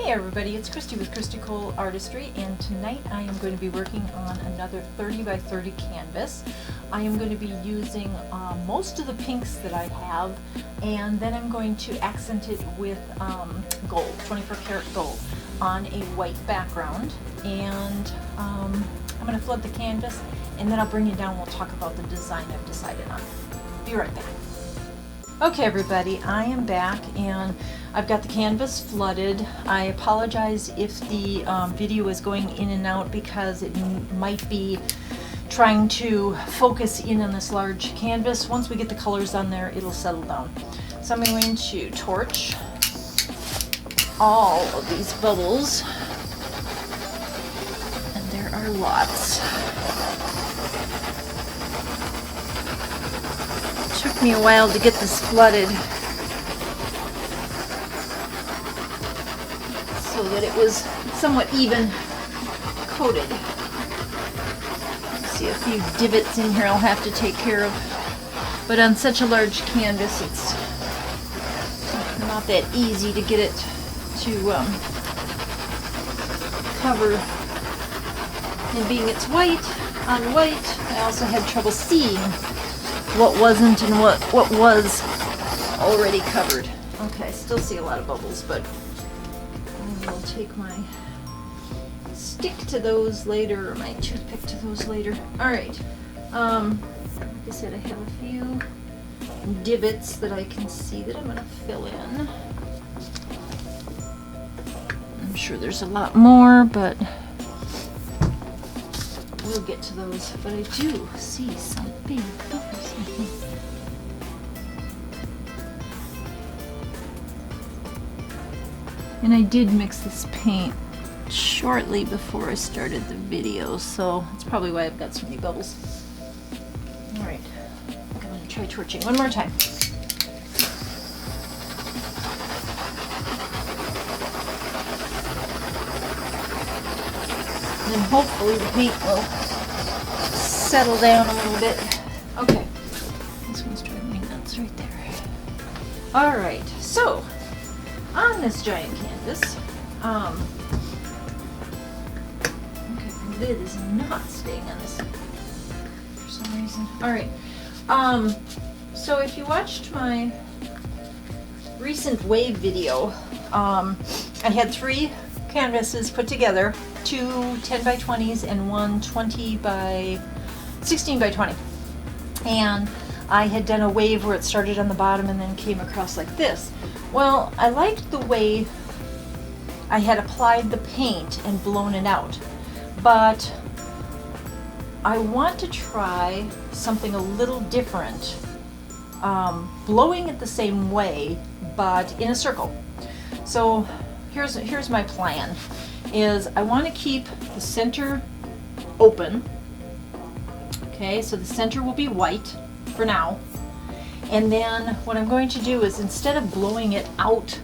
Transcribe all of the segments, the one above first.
Hey everybody, it's Christy with Christy Cole Artistry, and tonight I am going to be working on another 30 by 30 canvas. I am going to be using most of the pinks that I have, and then I'm going to accent it with gold, 24 karat gold, on a white background. And I'm going to flood the canvas, and then I'll bring you down. We'll talk about the design I've decided on. Be right back. Okay everybody, I am back and I've got the canvas flooded. I apologize if the video is going in and out because it might be trying to focus in on this large canvas. Once we get the colors on there, it'll settle down. So I'm going to torch all of these bubbles, and there are lots. Took me a while to get this flooded so that it was somewhat even coated. See a few divots in here I'll have to take care of, but on such a large canvas it's not that easy to get it to cover. And being it's white on white, I also had trouble seeing what wasn't and what was already covered. Okay, I still see a lot of bubbles, but I will take my stick to those later, or my toothpick to those later. Alright, like I said, I have a few divots that I can see that I'm going to fill in. I'm sure there's a lot more, but we'll get to those. But I do see some big bubbles. And I did mix this paint shortly before I started the video, so that's probably why I've got so many bubbles. Alright, I'm going to try torching one more time. And then hopefully the paint will settle down a little bit. Okay, this one's driving me nuts right there. Alright, so on this giant canvas, okay, the lid is not staying on this for some reason. Alright, so if you watched my recent wave video, I had 3 canvases put together, 2 10 by 20s and one 16 by 20. And I had done a wave where it started on the bottom and then came across like this. Well, I liked the way I had applied the paint and blown it out, but I want to try something a little different, blowing it the same way but in a circle. So here's my plan, is I want to keep the center open. Okay, so the center will be white for now. And then what I'm going to do is, instead of blowing it out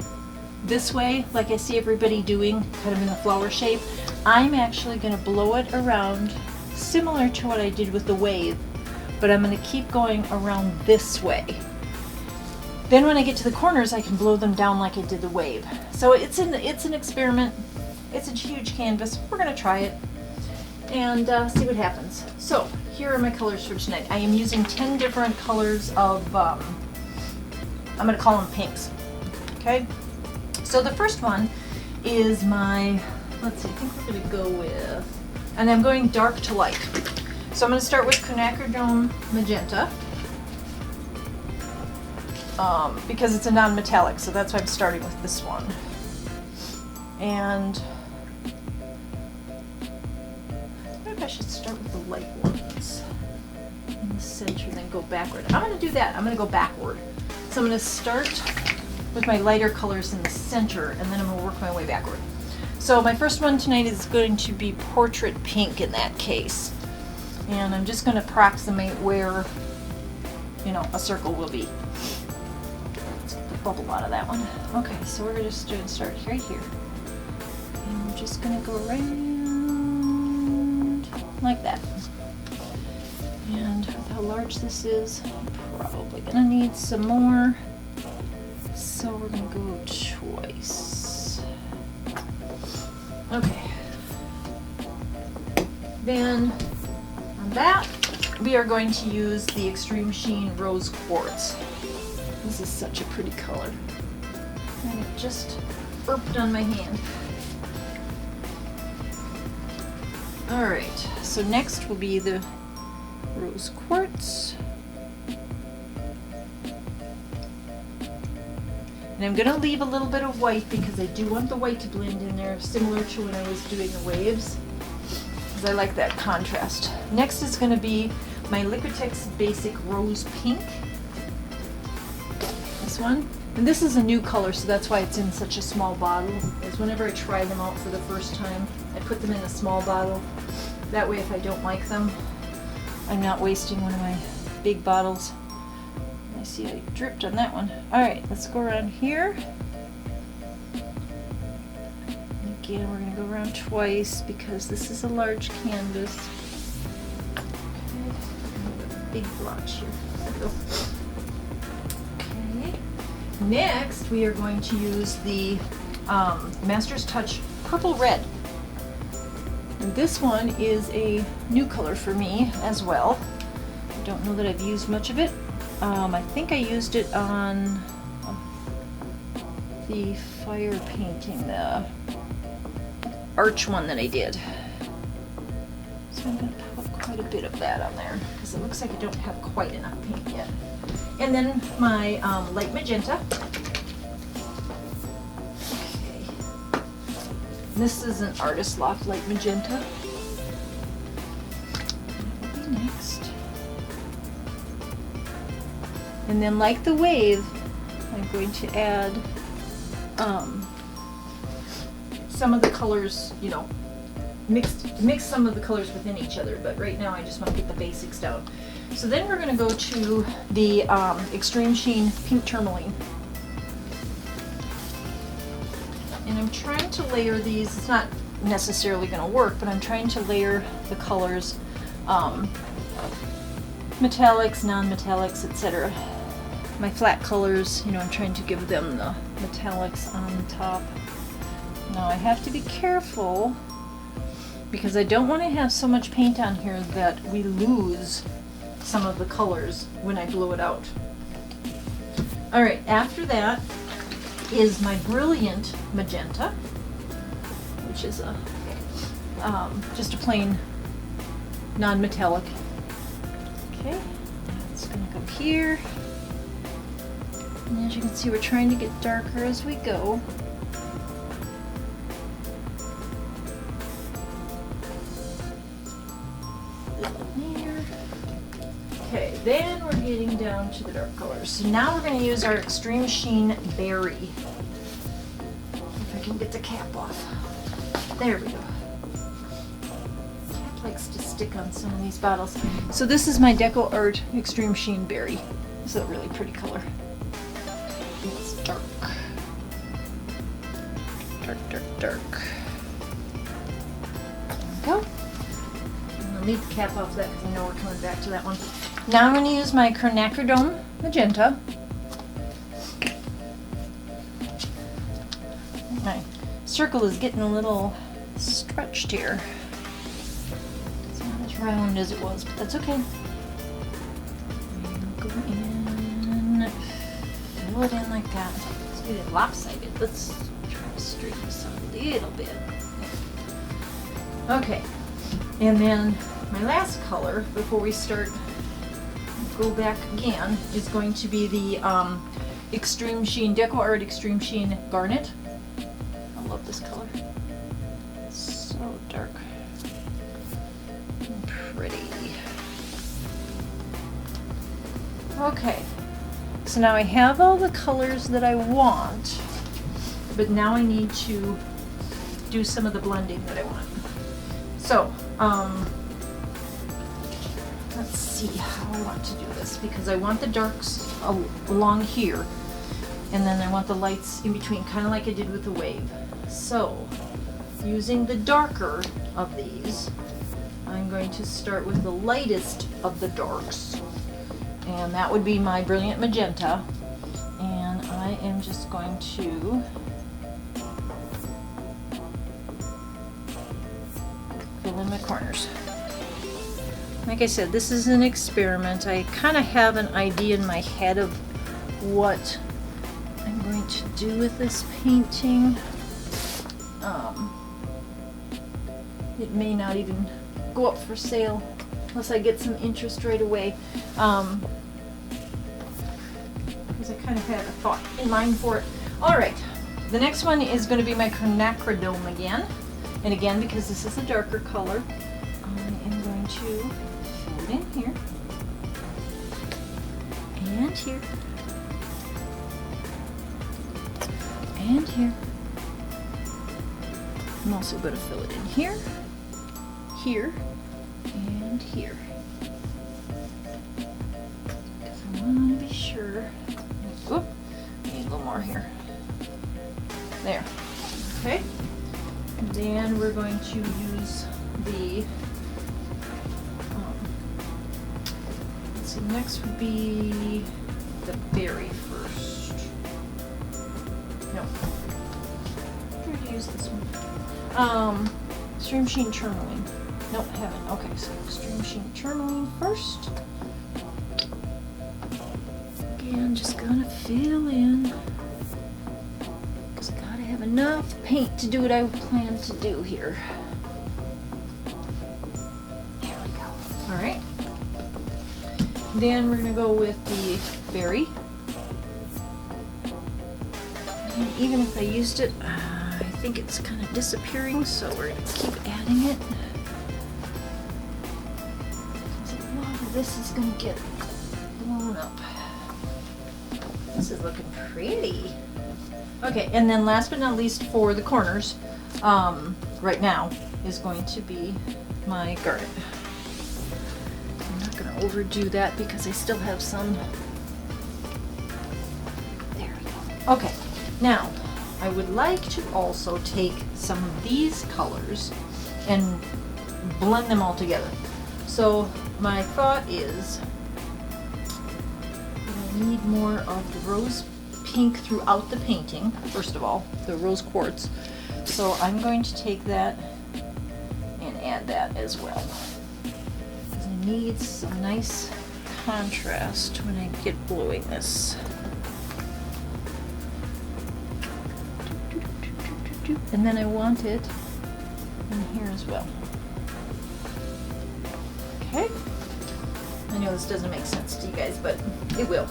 this way, like I see everybody doing, kind of in the flower shape, I'm actually going to blow it around similar to what I did with the wave, but I'm going to keep going around this way. Then when I get to the corners, I can blow them down like I did the wave. So it's an experiment. It's a huge canvas. We're going to try it and see what happens. So here are my colors for tonight. I am using 10 different colors of, I'm going to call them pinks. Okay, so the first one is my, let's see, I think we're going to go with, and I'm going dark to light. So I'm going to start with quinacridone magenta, because it's a non-metallic, so that's why I'm starting with this one. And I should start with the light ones in the center and then go backward. I'm going to do that. I'm going to go backward. So I'm going to start with my lighter colors in the center, and then I'm going to work my way backward. So my first one tonight is going to be portrait pink in that case. And I'm just going to approximate where, you know, a circle will be. Let's get the bubble out of that one. Okay, so we're just going to start right here. And I'm just going to go right like that. And with how large this is, I'm probably gonna need some more. So we're gonna go twice. Okay. Then on that, we are going to use the Extreme Sheen Rose Quartz. This is such a pretty color. And it just burped on my hand. Alright, so next will be the Rose Quartz. And I'm going to leave a little bit of white because I do want the white to blend in there, similar to when I was doing the waves, because I like that contrast. Next is going to be my Liquitex Basic Rose Pink. This one. And this is a new color, so that's why it's in such a small bottle. Is whenever I try them out for the first time, I put them in a small bottle. That way if I don't like them, I'm not wasting one of my big bottles. I see I dripped on that one. Alright, let's go around here. Again, we're going to go around twice because this is a large canvas. Okay, big blotch here. There we go. Okay. Next, we are going to use the Master's Touch Purple Red. And this one is a new color for me as well. I don't know that I've used much of it. I think I used it on the fire painting, the arch one that I did. So I'm going to put quite a bit of that on there because it looks like I don't have quite enough paint yet. And then my light magenta. Okay. This is an Artist Loft light magenta. That will be next. And then, like the wave, I'm going to add some of the colors, you know, mix some of the colors within each other, but right now I just want to get the basics down. So then we're going to go to the Extreme Sheen Pink Tourmaline. And I'm trying to layer these. It's not necessarily going to work, but I'm trying to layer the colors, metallics, non-metallics, etc. My flat colors, you know, I'm trying to give them the metallics on the top. Now I have to be careful because I don't want to have so much paint on here that we lose some of the colors when I blow it out. Alright, after that is my Brilliant Magenta, which is a just a plain non-metallic. Okay, it's going to go here. And as you can see, we're trying to get darker as we go. There. Okay, then we're getting down to the dark colors. So now we're going to use our Extreme Sheen Berry. If I can get the cap off. There we go. Cap likes to stick on some of these bottles. So this is my Deco Art Extreme Sheen Berry. This is a really pretty color. It's dark. Dark, dark, dark. There we go. I'll leave the cap off that because I know we're coming back to that one. Now I'm going to use my Quinacridone Magenta. My circle is getting a little stretched here. It's not as round as it was, but that's okay. And go in, fill it in like that. Let's get it lopsided. Let's try to straighten this up a little bit. Okay, and then my last color before we start, go back again, is going to be the Extreme Sheen, Deco Art Extreme Sheen Garnet. I love this color. It's so dark and pretty. Okay, so now I have all the colors that I want, but now I need to do some of the blending that I want. So, let's see how I want to do this, because I want the darks along here, and then I want the lights in between, kind of like I did with the wave. So, using the darker of these, I'm going to start with the lightest of the darks, and that would be my Brilliant Magenta, and I am just going to fill in my corners. Like I said, this is an experiment. I kind of have an idea in my head of what I'm going to do with this painting. It may not even go up for sale unless I get some interest right away. Because I kind of had a thought in mind for it. Alright, the next one is going to be my quinacridone again. And again, because this is a darker color, I am going to fill it in here. And here. And here. I'm also going to fill it in here, here, and here. Because I want to be sure. Oop, need a little more here. There. Okay. And then we're going to use the, let's see, next would be the berry first. No. I'm going to use this one. Extreme Sheen Tourmaline. Nope, haven't. Okay, so Extreme Sheen Tourmaline first. Again, just gonna fill in. Because I gotta have enough paint to do what I plan to do here. There we go. Alright. Then we're gonna go with the berry. And even if I used it, I think it's kind of disappearing, so we're going to keep adding it. A lot of this is going to get blown up. This is looking pretty. Okay, and then last but not least for the corners, right now, is going to be my garnet. I'm not going to overdo that because I still have some. There we go. Okay, now, I would like to also take some of these colors and blend them all together. So my thought is I need more of the rose pink throughout the painting, first of all, the rose quartz. So I'm going to take that and add that as well. Because I need some nice contrast when I get blowing this. And then I want it in here as well. Okay. I know this doesn't make sense to you guys, but it will.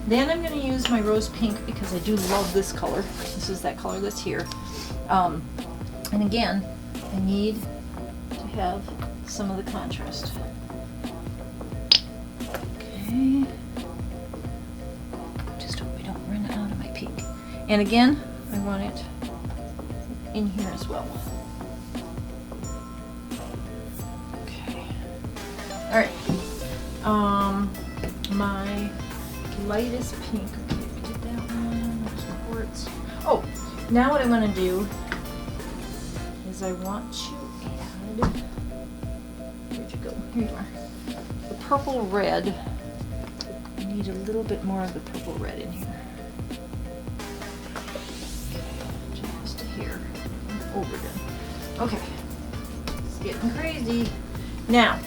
Then I'm going to use my rose pink because I do love this color. This is that color that's here. And again, I need to have some of the contrast. Okay. Just hope I don't run out of my pink. And again, I want it in here as well. Okay. Alright. My lightest pink. Okay, we did that one. There's quartz. Oh, now what I want to do is I want to add. Where'd you go? Here you are. The purple red. I need a little bit more of the purple red in here. Overdone. Okay, it's getting crazy. Now,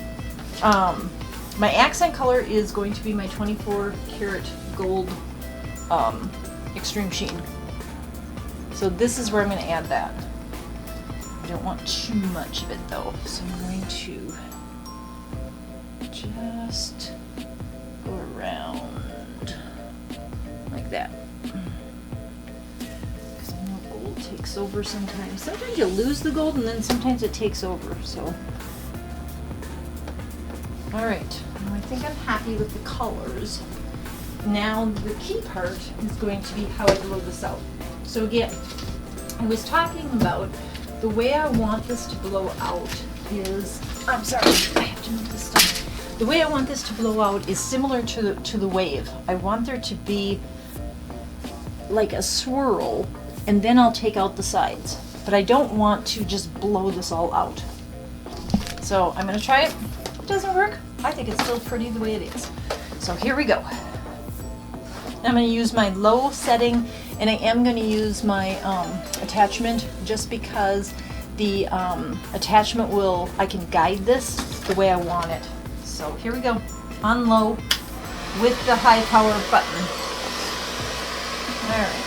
my accent color is going to be my 24 karat gold Extreme Sheen. So this is where I'm going to add that. I don't want too much of it though, so I'm going to just go around like that. Takes over sometimes. Sometimes you lose the gold and then sometimes it takes over, so. Alright, now I think I'm happy with the colors. Now the key part is going to be how I blow this out. So again, I was talking about the way I want this to blow out is, I'm sorry, I have to move this stuff. The way I want this to blow out is similar to the wave. I want there to be like a swirl, and then I'll take out the sides. But I don't want to just blow this all out. So I'm gonna try it. If it doesn't work, I think it's still pretty the way it is. So here we go. I'm gonna use my low setting, and I am gonna use my attachment just because the attachment will, I can guide this the way I want it. So here we go, on low with the high power button. All right.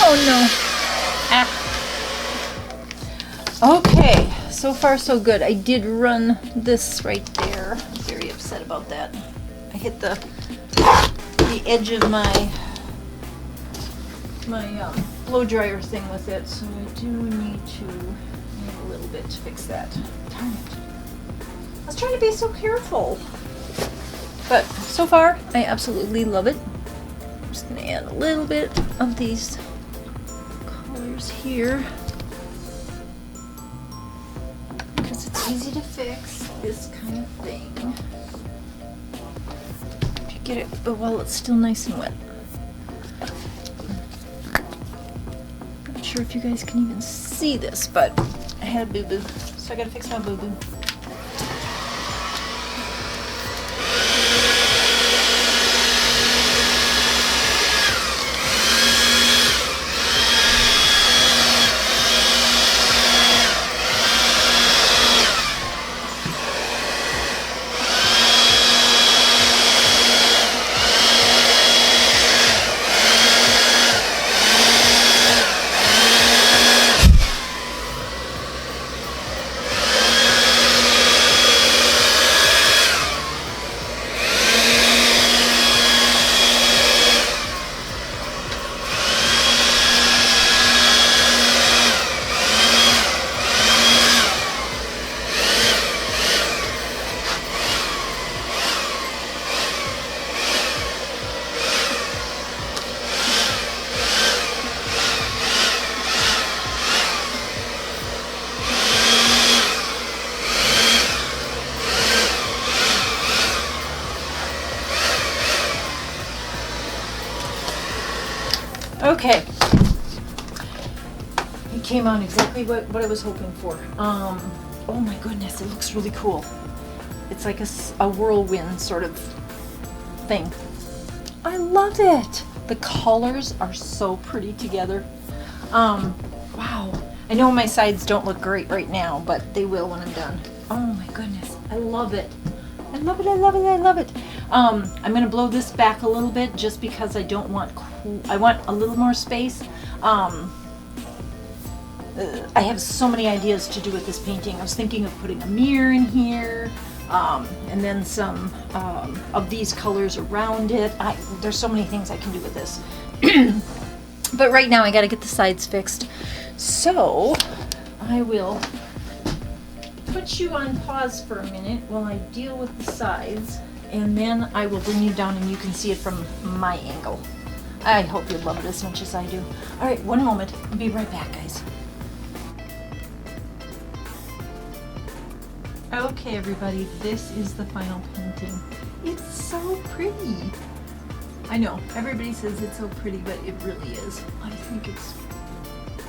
Oh no. Ah. Okay, so far so good. I did run this right there. I'm very upset about that. I hit the edge of my blow dryer thing with it, so I do need a little bit to fix that. Darn it. I was trying to be so careful. But so far, I absolutely love it. I'm just gonna add a little bit of these colors here, because it's easy to fix this kind of thing. If you get it, but while it's still nice and wet. Not sure if you guys can even see this, but I had a boo-boo, so I gotta fix my boo-boo. Okay, it came out exactly what I was hoping for. Oh my goodness, it looks really cool. It's like a whirlwind sort of thing. I love it. The colors are so pretty together. Wow. I know my sides don't look great right now, but they will when I'm done. Oh my goodness, I love it. I love it, I love it, I love it. I'm gonna blow this back a little bit just because I don't want, I want a little more space. I have so many ideas to do with this painting. I was thinking of putting a mirror in here. and then some of these colors around it. There's so many things I can do with this. But right now I got to get the sides fixed. So I will put you on pause for a minute while I deal with the sides, and then I will bring you down and you can see it from my angle. I hope you love it as much as I do. All right, one moment. I'll be right back, guys. Okay, everybody, this is the final painting. It's so pretty. I know, everybody says it's so pretty, but it really is. I think it's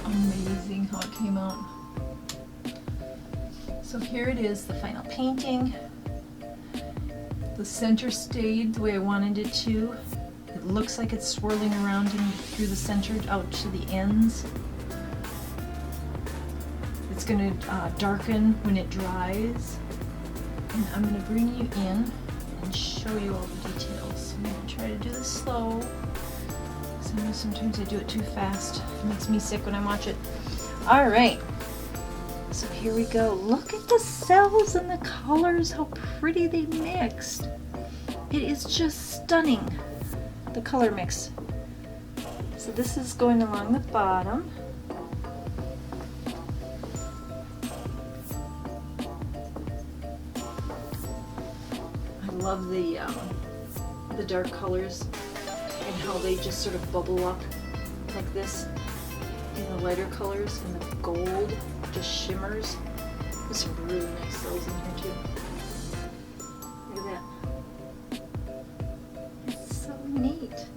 amazing how it came out. So here it is, the final painting. The center stayed the way I wanted it to. It looks like it's swirling around through the center out to the ends. It's going to darken when it dries. And I'm going to bring you in and show you all the details. I'm going to try to do this slow, because I know sometimes I do it too fast. It makes me sick when I watch it. All right. So here we go. Look at the cells and the colors, how pretty they mixed. It is just stunning, the color mix. So this is going along the bottom. I love the dark colors and how they just sort of bubble up like this in the lighter colors, and the gold just shimmers. There's some really nice cells in here too. Look at that. It's so neat.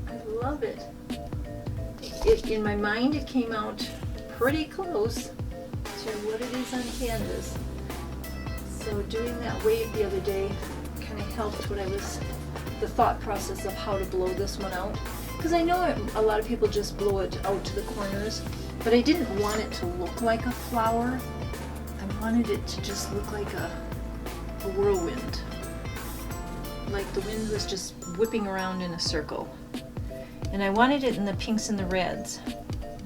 I love it. In my mind, it came out pretty close to what it is on canvas. So doing that wave the other day kind of helped the thought process of how to blow this one out. Because I know a lot of people just blow it out to the corners, but I didn't want it to look like a flower. I wanted it to just look like a whirlwind. Like the wind was just whipping around in a circle. And I wanted it in the pinks and the reds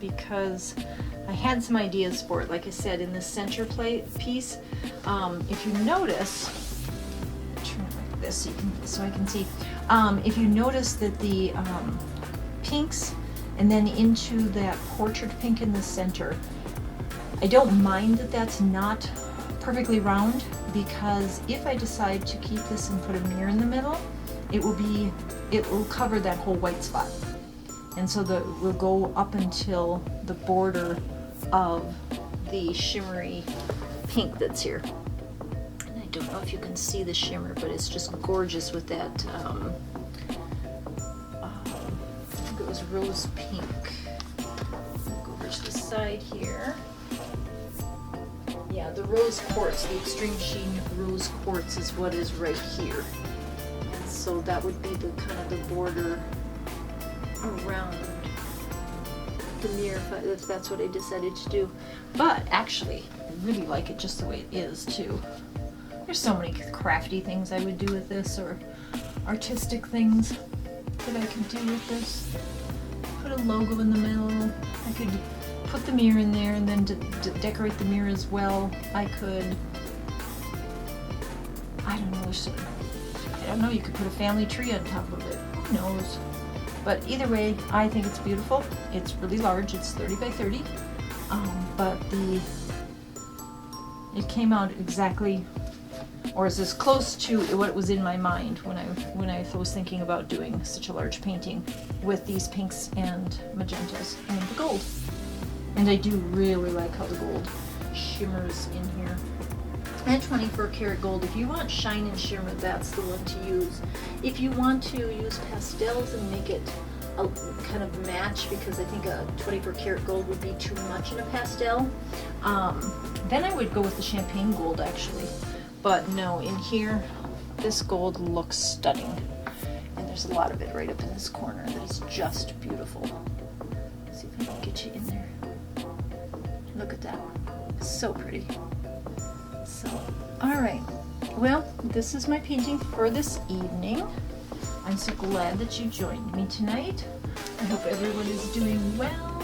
because I had some ideas for it. Like I said, in the center piece, if you notice, turn it like this so I can see. If you notice that the pinks and then into that portrait pink in the center, I don't mind that that's not perfectly round, because if I decide to keep this and put a mirror in the middle, it will cover that whole white spot. And so we'll go up until the border of the shimmery pink that's here. And I don't know if you can see the shimmer, but it's just gorgeous with that, I think it was rose pink. I'll go over to the side here. Yeah, the rose quartz, the extreme sheen rose quartz is what is right here. And so that would be the kind of the border around the mirror if that's what I decided to do. But actually, I really like it just the way it is too. There's so many crafty things I would do with this, or artistic things that I could do with this. Put a logo in the middle. I could put the mirror in there and then decorate the mirror as well. I could, I don't know, you could put a family tree on top of it. Who knows? But either way, I think it's beautiful. It's really large. It's 30 by 30. But it came out exactly, or is as close to what was in my mind when I was thinking about doing such a large painting with these pinks and magentas and the gold. And I do really like how the gold shimmers in here. And 24 karat gold. If you want shine and shimmer, that's the one to use. If you want to use pastels and make it a kind of match, because I think a 24 karat gold would be too much in a pastel, then I would go with the champagne gold actually. But no, in here, this gold looks stunning. And there's a lot of it right up in this corner that is just beautiful. Let's see if I can get you in there. Look at that. So pretty. So, alright. Well, this is my painting for this evening. I'm so glad that you joined me tonight. I hope everyone is doing well.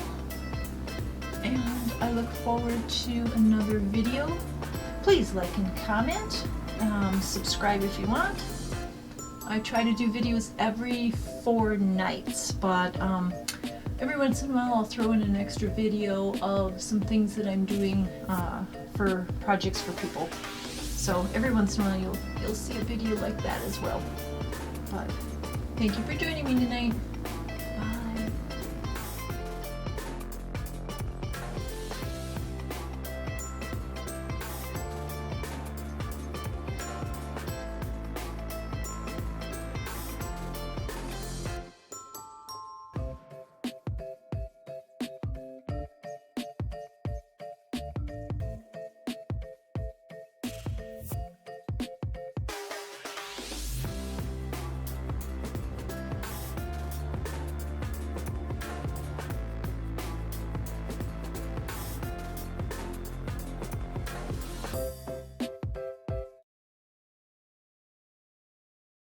And I look forward to another video. Please like and comment. Subscribe if you want. I try to do videos every 4 nights, but every once in a while I'll throw in an extra video of some things that I'm doing for projects for people. So every once in a while you'll see a video like that as well. But thank you for joining me tonight.